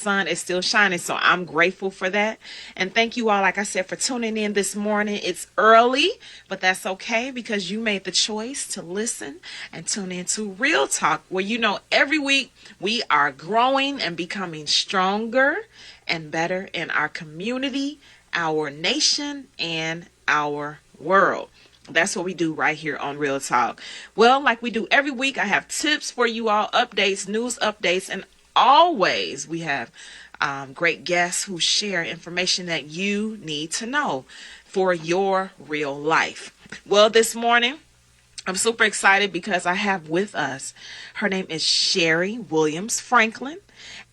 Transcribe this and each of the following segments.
sun is still shining. So I'm grateful for that. And thank you all, like I said, for tuning in this morning. It's early, but that's okay because you made the choice to listen and tune into Real Talk, where every week we are growing and becoming stronger and better in our community, our nation, and our world. That's what we do right here on Real Talk. Well, like we do every week, I have tips for you all, updates, news updates, and always we have great guests who share information that you need to know for your real life. Well, this morning, I'm super excited because I have with us, her name is Sherry Williams Franklin,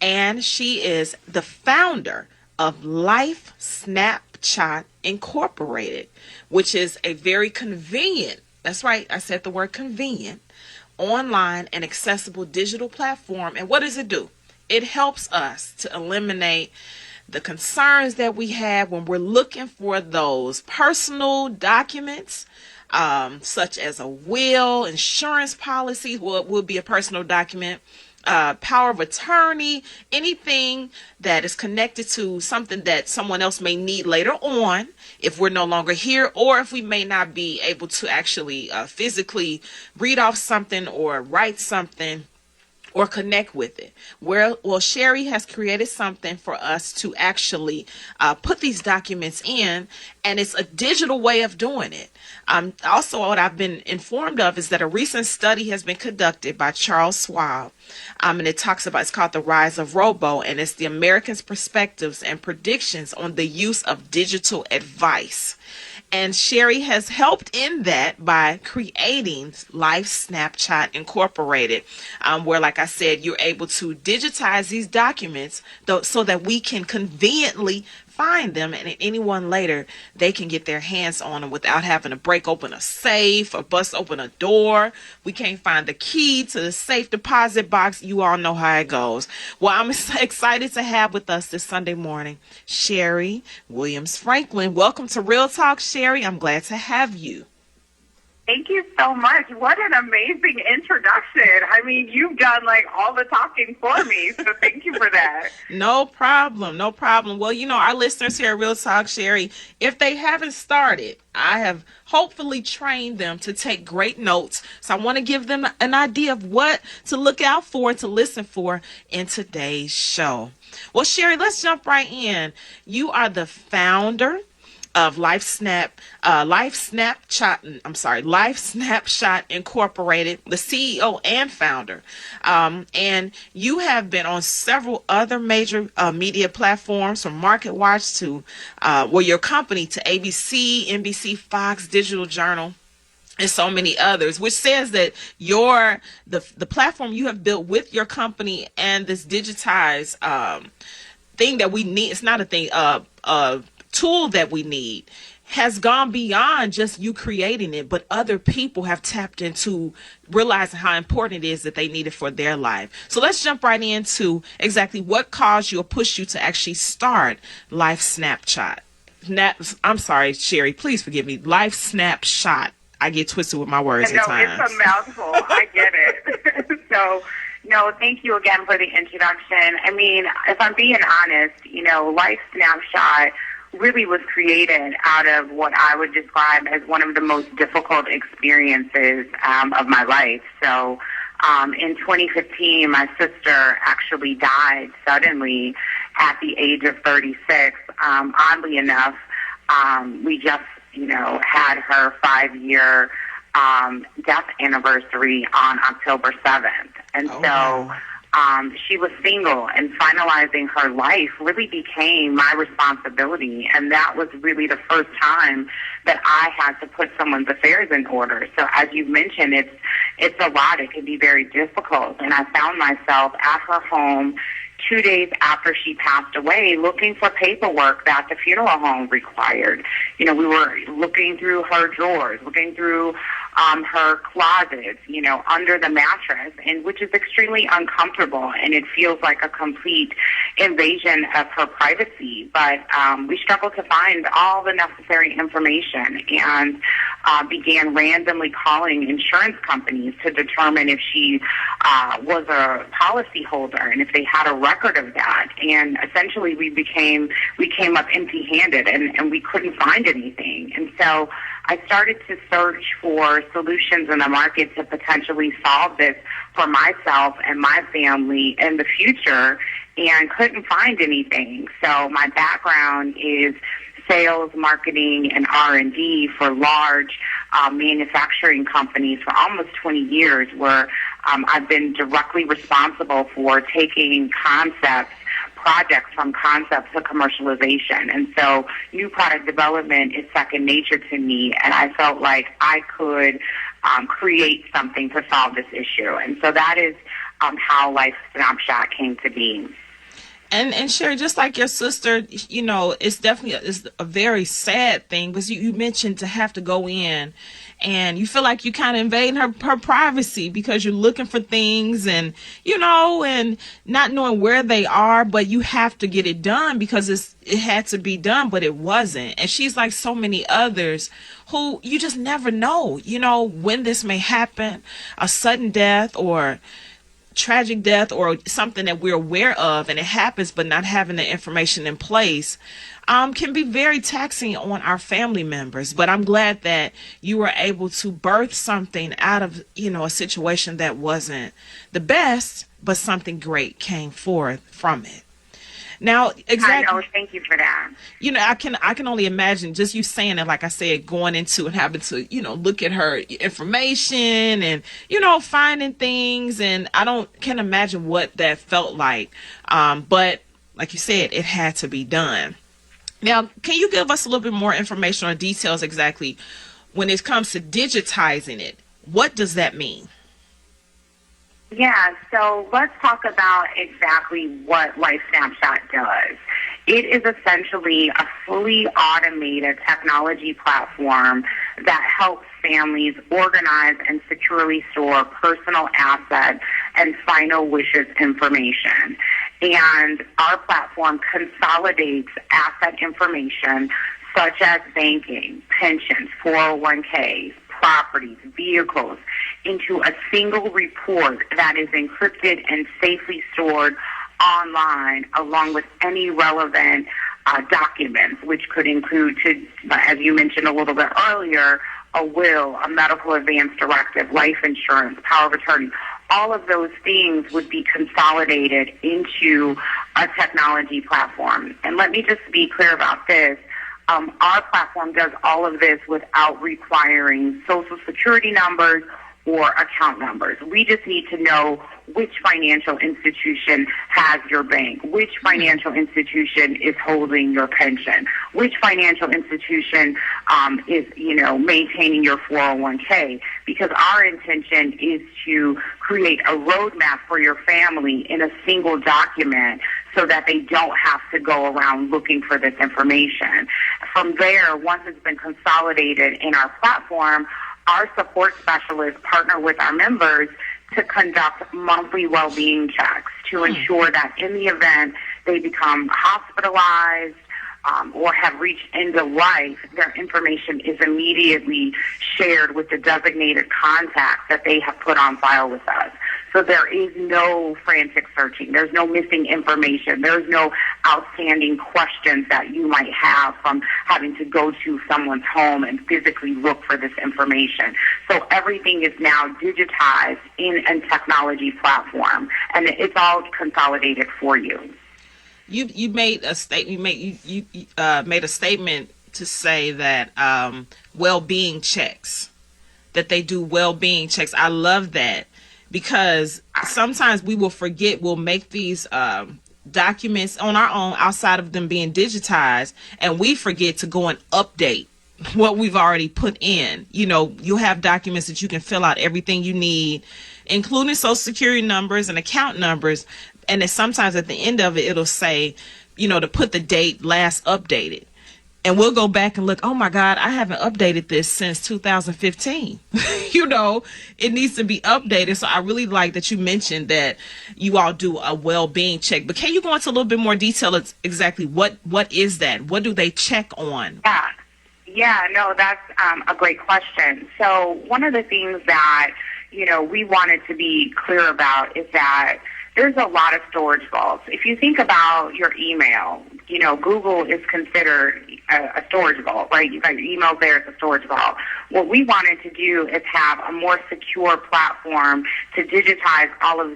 and she is the founder of Life Snapshot Incorporated, which is a very convenient, that's right, I said the word convenient, online and accessible digital platform. And what does it do? It helps us to eliminate the concerns that we have when we're looking for those personal documents, such as a will, insurance policies. Well, it will be a personal document, power of attorney, anything that is connected to something that someone else may need later on if we're no longer here, or if we may not be able to actually physically read off something or write something or connect with it. Well, Sherry has created something for us to actually put these documents in, and it's a digital way of doing it. Also, what I've been informed of is that a recent study has been conducted by Charles Schwab, and it's called The Rise of Robo, and it's the Americans' Perspectives and Predictions on the Use of Digital Advice. And Sherry has helped in that by creating Life Snapshot Incorporated, where, like I said, you're able to digitize these documents so that we can conveniently find them, and anyone later, they can get their hands on them without having to break open a safe or bust open a door. We can't find the key to the safe deposit box. You all know how it goes. Well, I'm excited to have with us this Sunday morning, Sherry Williams Franklin. Welcome to Real Talk, Sherry. I'm glad to have you. Thank you so much. What an amazing introduction. I mean, you've done all the talking for me, so thank you for that. No problem. No problem. Well, our listeners here at Real Talk, Sherry, if they haven't started, I have hopefully trained them to take great notes. So I want to give them an idea of what to look out for and to listen for in today's show. Well, Sherry, let's jump right in. You are the founder of Life Snapshot Incorporated, the CEO and founder. And you have been on several other major media platforms, from MarketWatch to your company to ABC, NBC, Fox, Digital Journal, and so many others, which says that the platform you have built with your company and this digitized thing that we need, it's not a thing, tool that we need, has gone beyond just you creating it, but other people have tapped into realizing how important it is that they need it for their life. So let's jump right into exactly what caused you or pushed you to actually start Life Snapshot. I'm sorry, Sherry, please forgive me. Life Snapshot. I get twisted with my words at times. No, it's a mouthful. I get it. No, thank you again for the introduction. I mean, if I'm being honest, Life Snapshot really was created out of what I would describe as one of the most difficult experiences of my life. So in 2015, my sister actually died suddenly at the age of 36. Oddly enough, we just, had her 5-year death anniversary on October 7th. And she was single, and finalizing her life really became my responsibility. And that was really the first time that I had to put someone's affairs in order. So as you mentioned, it's a lot. It can be very difficult. And I found myself at her home 2 days after she passed away, looking for paperwork that the funeral home required. We were looking through her drawers, looking through her closets, under the mattress, and which is extremely uncomfortable, and it feels like a complete invasion of her privacy. But we struggled to find all the necessary information, and began randomly calling insurance companies to determine if she was a policyholder and if they had a record of that. And essentially we came up empty-handed, and we couldn't find anything. And so I started to search for solutions in the market to potentially solve this for myself and my family in the future, and couldn't find anything. So my background is sales, marketing, and R&D for large manufacturing companies for almost 20 years, where I've been directly responsible for taking projects from concept to commercialization. And so new product development is second nature to me, and I felt like I could create something to solve this issue. And so that is how Life Snapshot came to be. And Sherry, just like your sister, it's definitely a very sad thing, because you mentioned to have to go in and you feel like you kind of invading her privacy, because you're looking for things and, and not knowing where they are, but you have to get it done because it had to be done, but it wasn't. And she's like so many others who you just never know, when this may happen, a sudden death or tragic death or something that we're aware of and it happens, but not having the information in place can be very taxing on our family members. But I'm glad that you were able to birth something out of a situation that wasn't the best, but something great came forth from it. Now, exactly. I know. Thank you for that. I can only imagine just you saying it, like I said, going into and having to, look at her information and, finding things. And can't imagine what that felt like. But like you said, it had to be done. Now, can you give us a little bit more information or details exactly when it comes to digitizing it? What does that mean? Yeah, so let's talk about exactly what Life Snapshot does. It is essentially a fully automated technology platform that helps families organize and securely store personal asset and final wishes information. And our platform consolidates asset information such as banking, pensions, 401ks, properties, vehicles, into a single report that is encrypted and safely stored online, along with any relevant documents, which could include, as you mentioned a little bit earlier, a will, a medical advance directive, life insurance, power of attorney. All of those things would be consolidated into a technology platform. And let me just be clear about this. Our platform does all of this without requiring social security numbers or account numbers. We just need to know which financial institution has your bank, which financial institution is holding your pension, which financial institution is, maintaining your 401k, because our intention is to create a roadmap for your family in a single document so that they don't have to go around looking for this information. From there, once it's been consolidated in our platform, our support specialists partner with our members to conduct monthly well-being checks to ensure that in the event they become hospitalized or have reached end of life, their information is immediately shared with the designated contacts that they have put on file with us. So there is no frantic searching. There's no missing information. There's no outstanding questions that you might have from having to go to someone's home and physically look for this information. So everything is now digitized in a technology platform, and it's all consolidated for you. You made a statement. You made a statement to say that well-being checks, that they do well-being checks. I love that, because sometimes we will forget. We'll make these documents on our own outside of them being digitized, and we forget to go and update what we've already put in. You'll have documents that you can fill out everything you need, including social security numbers and account numbers. And then sometimes at the end of it, it'll say, to put the date last updated. And we'll go back and look, oh my God, I haven't updated this since 2015. It needs to be updated. So I really like that you mentioned that you all do a well-being check. But can you go into a little bit more detail? Exactly what is that? What do they check on? Yeah, no, that's a great question. So one of the things that, we wanted to be clear about is that there's a lot of storage vaults. If you think about your email, Google is considered a storage vault, right? You've got your emails there, it's a storage vault. What we wanted to do is have a more secure platform to digitize all of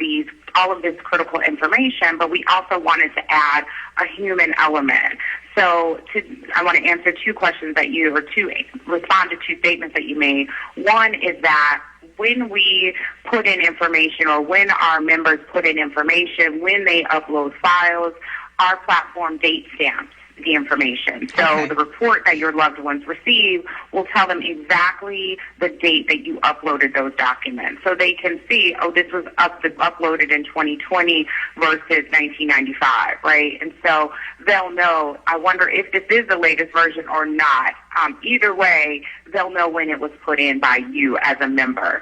this critical information, but we also wanted to add a human element. So I want to answer two questions respond to two statements that you made. One is that when we put in information, or when our members put in information, when they upload files, our platform date stamps the information. So Okay. the report that your loved ones receive will tell them exactly the date that you uploaded those documents. So they can see, this was uploaded in 2020 versus 1995, right? And so they'll know, I wonder if this is the latest version or not. Either way, they'll know when it was put in by you as a member.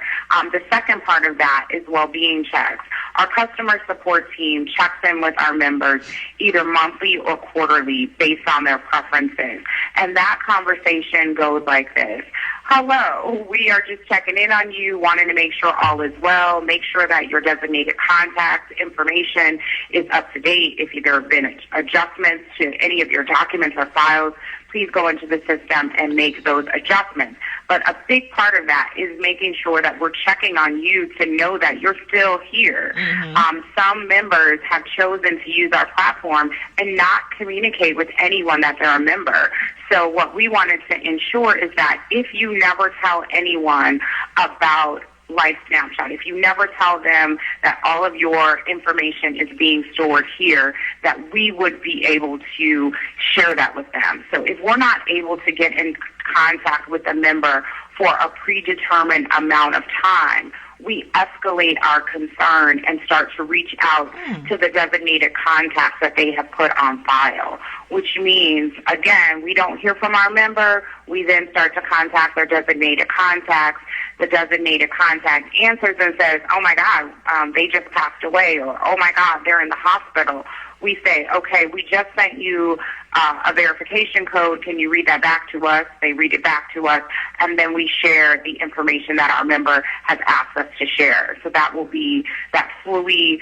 The second part of that is well-being checks. Our customer support team checks in with our members either monthly or quarterly based on their preferences. And that conversation goes like this. Hello, we are just checking in on you, wanting to make sure all is well, make sure that your designated contact information is up to date. If there have been adjustments to any of your documents or files, please go into the system and make those adjustments. But a big part of that is making sure that we're checking on you to know that you're still here. Mm-hmm. Some members have chosen to use our platform and not communicate with anyone that they're a member. So what we wanted to ensure is that if you never tell anyone about Life Snapshot, if you never tell them that all of your information is being stored here, that we would be able to share that with them. So if we're not able to get in contact with a member for a predetermined amount of time, we escalate our concern and start to reach out to the designated contacts that they have put on file, which means, again, we don't hear from our member. We then start to contact their designated contacts. The designated contact answers and says, oh, my God, they just passed away, or, oh, my God, they're in the hospital. We say, okay, we just sent you a verification code. Can you read that back to us? They read it back to us, and then we share the information that our member has asked us to share. So that will be that fully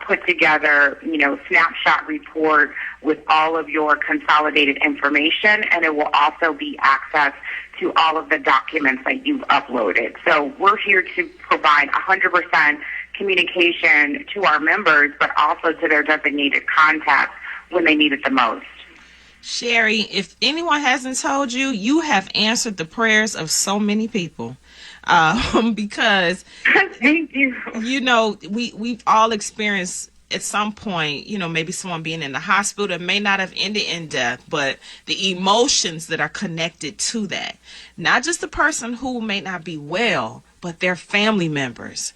put together, snapshot report with all of your consolidated information, and it will also be accessed to all of the documents that you've uploaded. So we're here to provide 100% communication to our members, but also to their designated contacts when they need it the most. Sherry, if anyone hasn't told you, you have answered the prayers of so many people. Because thank you. We've all experienced at some point, maybe someone being in the hospital that may not have ended in death, but the emotions that are connected to that, not just the person who may not be well, but their family members.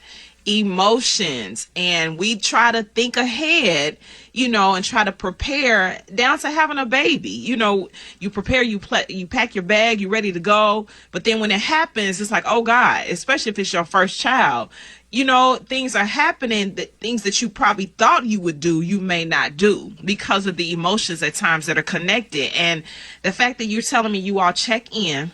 Emotions, and we try to think ahead, and try to prepare down to having a baby. You prepare, you pack your bag, you're ready to go, but then when it happens, it's like, oh God, especially if it's your first child, things are happening, things that you probably thought you would do, you may not do because of the emotions at times that are connected. And the fact that you're telling me you all check in,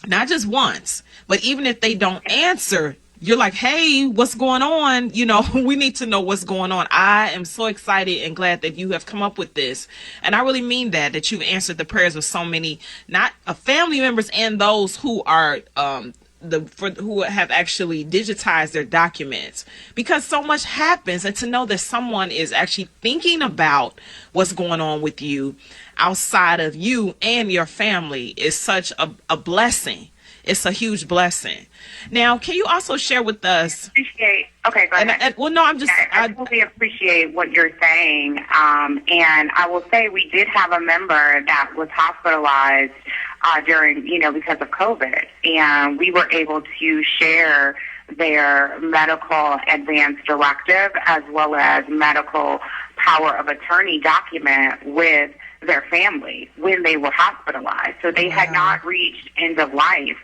not just once, but even if they don't answer, you're like, hey, what's going on? We need to know what's going on. I am so excited and glad that you have come up with this. And I really mean that you've answered the prayers of so many, not family members and those who are, who have actually digitized their documents, because so much happens. And to know that someone is actually thinking about what's going on with you outside of you and your family is such a blessing. It's a huge blessing. Now, can you also share with us? Okay, go ahead. I totally appreciate what you're saying. And I will say we did have a member that was hospitalized during, because of COVID. And we were able to share their medical advance directive as well as medical power of attorney document with their family when they were hospitalized. So they had not reached end of life,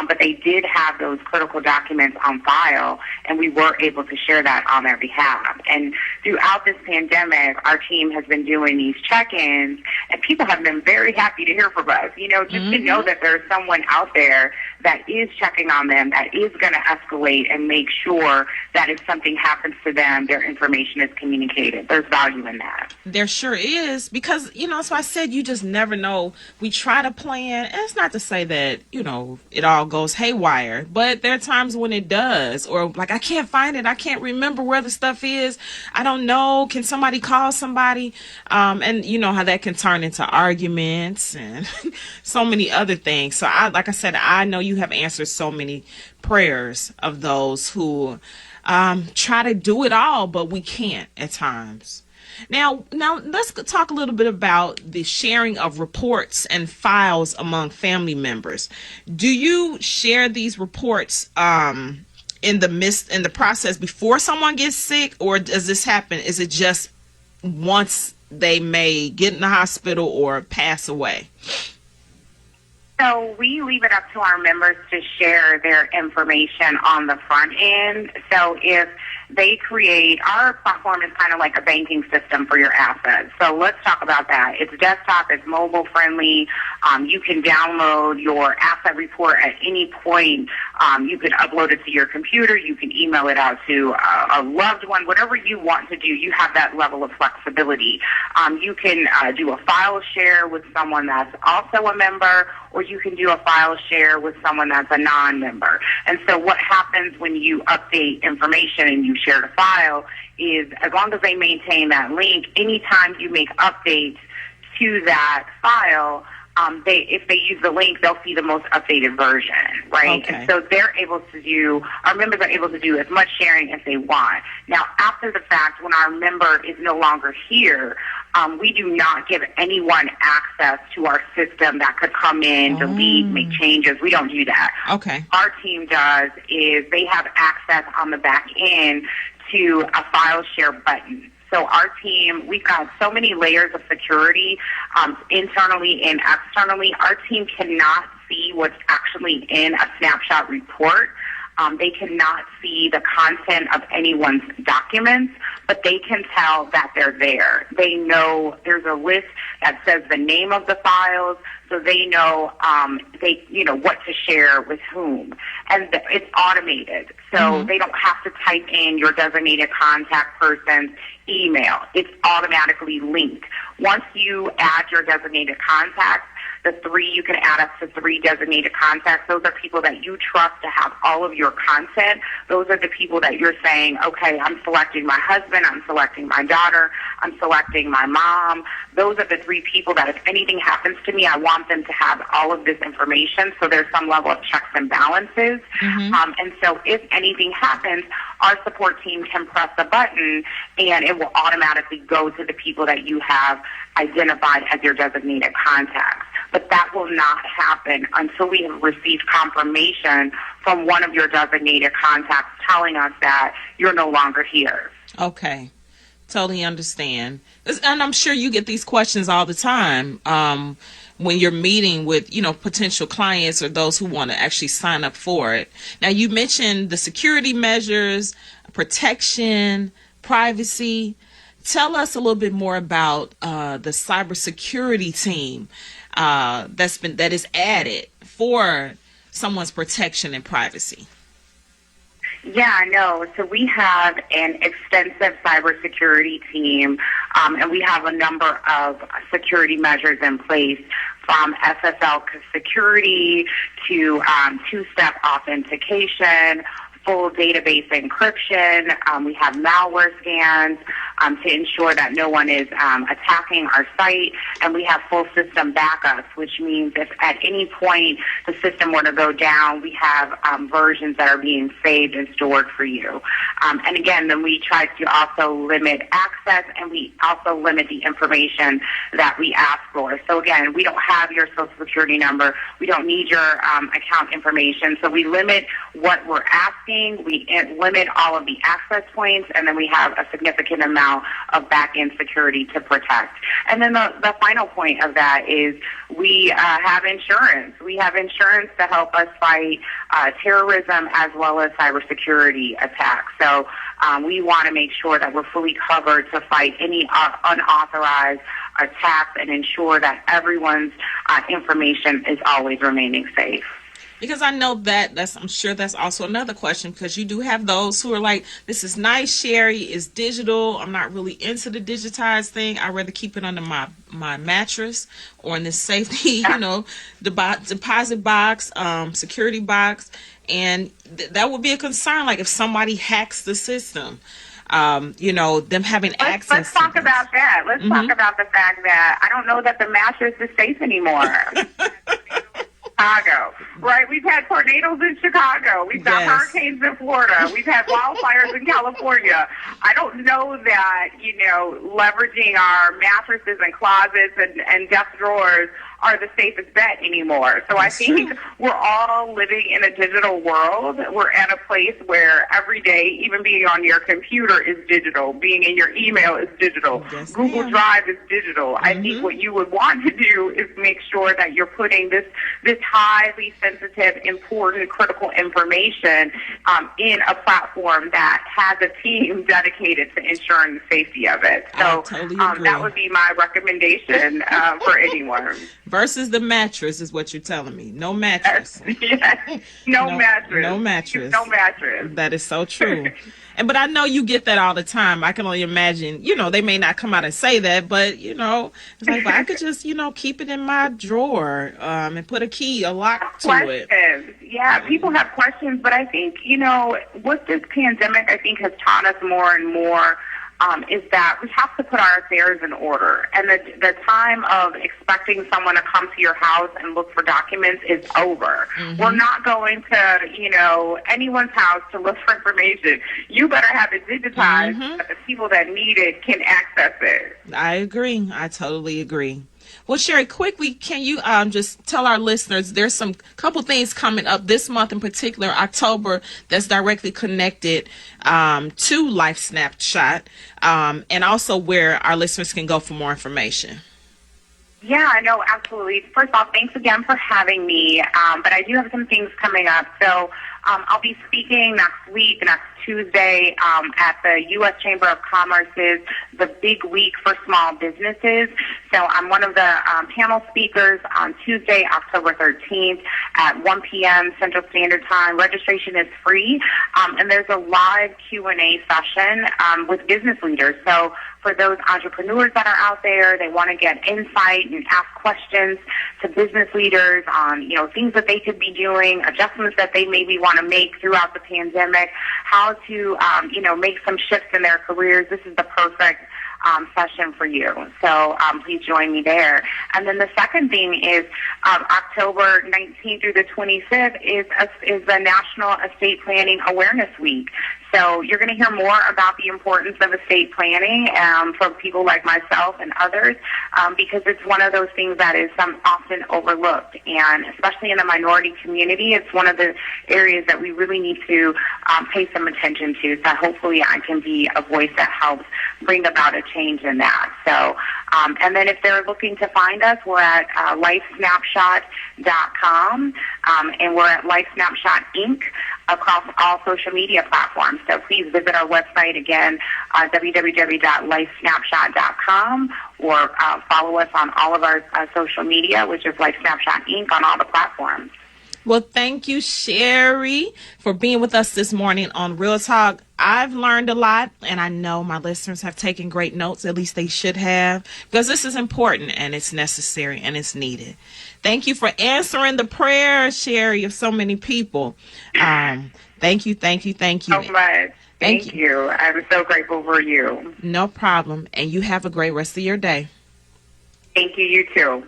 but they did have those critical documents on file, and we were able to share that on their behalf. And throughout this pandemic, our team has been doing these check-ins, and people have been very happy to hear from us. You know, just to know that there's someone out there that is checking on them, that is going to escalate and make sure that if something happens to them, their information is communicated. There's value in that. There sure is, because, you know, so I said you just never know. We try to plan, and it's not to say that, you know, it all goes haywire, but there are times when it does, or like, I can't find it. I can't remember where the stuff is. I don't know. Can somebody call somebody? And you know how that can turn into arguments and so many other things. So like I said, I know you have answered so many prayers of those who try to do it all, but we can't at times. Now let's talk a little bit about the sharing of reports and files among family members. Do you share these reports in the process before someone gets sick, or does this happen? Is it just once they may get in the hospital or pass away? So we leave it up to our members to share their information on the front end. So if they create, our platform is kind of like a banking system for your assets. So let's talk about that. It's desktop, it's mobile friendly. You can download your asset report at any point. You can upload it to your computer. You can email it out to a loved one. Whatever you want to do, you have that level of flexibility. You can do a file share with someone that's also a member, or you can do a file share with someone that's a non-member. And so what happens when you update information and you share the file is, as long as they maintain that link, anytime you make updates to that file, if they use the link, they'll see the most updated version, right? Okay. And so our members are able to do as much sharing as they want. Now, after the fact, when our member is no longer here, we do not give anyone access to our system that could come in, delete, make changes. We don't do that. Okay. Our team does is they have access on the back end to a file share button. So our team, we've got so many layers of security internally and externally. Our team cannot see what's actually in a snapshot report. They cannot see the content of anyone's documents, but they can tell that they're there. They know there's a list that says the name of the files, so they know what to share with whom. And it's automated, so they don't have to type in your designated contact person's email. It's automatically linked. Once you add your designated contacts, you can add up to 3 designated contacts. Those are people that you trust to have all of your content. Those are the people that you're saying, okay, I'm selecting my husband, I'm selecting my daughter, I'm selecting my mom. Those are the 3 people that if anything happens to me, I want them to have all of this information. So there's some level of checks and balances. And so if anything happens, our support team can press a button and it will automatically go to the people that you have identified as your designated contacts. But that will not happen until we have received confirmation from one of your designated contacts telling us that you're no longer here. Okay. Totally understand. And I'm sure you get these questions all the time when you're meeting with, potential clients or those who want to actually sign up for it. Now, you mentioned the security measures, protection, privacy. Tell us a little bit more about the cybersecurity team that is added for someone's protection and privacy. Yeah, no. So we have an extensive cybersecurity team, and we have a number of security measures in place, from SSL security to two-step authentication, full database encryption. We have malware scans to ensure that no one is attacking our site, and we have full system backups, which means if at any point the system were to go down, we have versions that are being saved and stored for you. And again, then we try to also limit access, and we also limit the information that we ask for. So again, we don't have your social security number. We don't need your account information. So we limit what we're asking tracking, we limit all of the access points, and then we have a significant amount of back-end security to protect. And then the final point of that is we have insurance. We have insurance to help us fight terrorism as well as cybersecurity attacks. So we want to make sure that we're fully covered to fight any unauthorized attacks and ensure that everyone's information is always remaining safe. Because I know I'm sure that's also another question, because you do have those who are like, this is nice, Sherry, it's digital. I'm not really into the digitized thing. I'd rather keep it under my mattress or in this safety, deposit box, security box. And that would be a concern. Like if somebody hacks the system, them having access. Let's talk about that. Let's talk about the fact that I don't know that the mattress is safe anymore. Chicago, right? We've had tornadoes in Chicago. We've got hurricanes in Florida. We've had wildfires in California. I don't know that, leveraging our mattresses and closets and desk drawers are the safest bet anymore. So I think we're all living in a digital world. We're at a place where every day, even being on your computer is digital. Being in your email is digital. Yes, Google Drive is digital. I think what you would want to do is make sure that you're putting this highly sensitive, important, critical information in a platform that has a team dedicated to ensuring the safety of it. So totally agree. That would be my recommendation for anyone. Versus the mattress is what you're telling me. No mattress. Yes. No mattress. No mattress. No mattress. That is so true. But I know you get that all the time. I can only imagine, they may not come out and say that, but, it's like, but I could just, keep it in my drawer and put a lock to questions. it. Yeah, people have questions, but I think, with this pandemic, I think has taught us more and more is that we have to put our affairs in order. And the time of expecting someone to come to your house and look for documents is over. We're not going to, anyone's house to look for information. You better have it digitized so that the people that need it can access it. I agree. I totally agree. Well, Sherry, quickly, can you just tell our listeners there's some couple things coming up this month in particular, October, that's directly connected to Life Snapshot, and also where our listeners can go for more information. Yeah, no, absolutely. First off, thanks again for having me. But I do have some things coming up. So I'll be speaking next Tuesday, at the U.S. Chamber of Commerce's The Big Week for Small Businesses. So I'm one of the panel speakers on Tuesday, October 13th at 1 p.m. Central Standard Time. Registration is free, and there's a live Q&A session with business leaders. So for those entrepreneurs that are out there, they want to get insight and ask questions to business leaders on, things that they could be doing, adjustments that they maybe want to make throughout the pandemic, how to, make some shifts in their careers. This is the perfect session for you. So please join me there. And then the second thing is October 19th through the 25th is the National Estate Planning Awareness Week. So you're going to hear more about the importance of estate planning from people like myself and others because it's one of those things that is often overlooked. And especially in the minority community, it's one of the areas that we really need to pay some attention to. So hopefully I can be a voice that helps bring about a change in that. So, and then if they're looking to find us, we're at lifesnapshot.com, and we're at Life Snapshot Inc. across all social media platforms. So please visit our website again, www.lifesnapshot.com, or follow us on all of our social media, which is Life Snapshot Inc. on all the platforms. Well, thank you, Sherry, for being with us this morning on Real Talk. I've learned a lot, and I know my listeners have taken great notes. At least they should have, because this is important, and it's necessary, and it's needed. Thank you for answering the prayer, Sherry, of so many people. Thank you. So much. Thank you. I'm so grateful for you. No problem. And you have a great rest of your day. Thank you. You too.